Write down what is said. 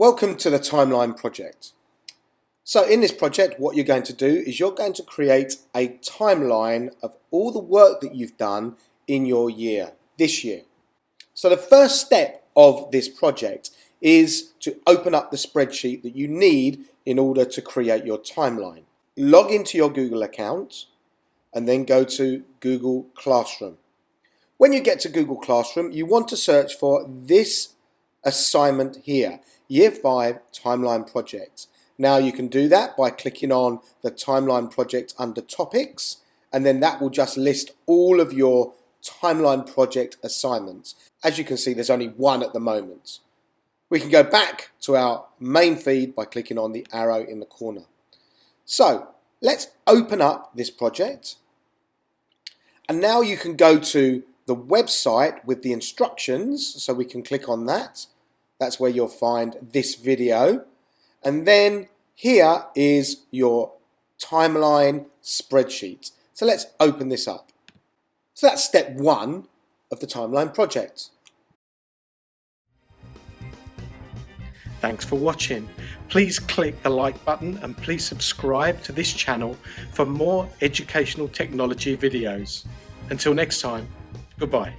Welcome to the timeline project. So in this project, what you're going to do is you're going to create a timeline of all the work that you've done in your year, this year. So the first step of this project is to open up the spreadsheet that you need in order to create your timeline. Log into your Google account and then go to Google Classroom. When you get to Google Classroom, you want to search for this assignment here, Year 5 Timeline Project. Now you can do that by clicking on the timeline project under topics, and then that will just list all of your timeline project assignments. As you can see, there's only one at the moment. We can go back to our main feed by clicking on the arrow in the corner. So let's open up this project, and now you can go to the website with the instructions, so we can click on that. That's where you'll find this video, and then here is your timeline spreadsheet. So let's open this up. So that's step 1 of the timeline project. Thanks for watching. Please click the like button and please subscribe to this channel for more educational technology videos. Until next time, goodbye.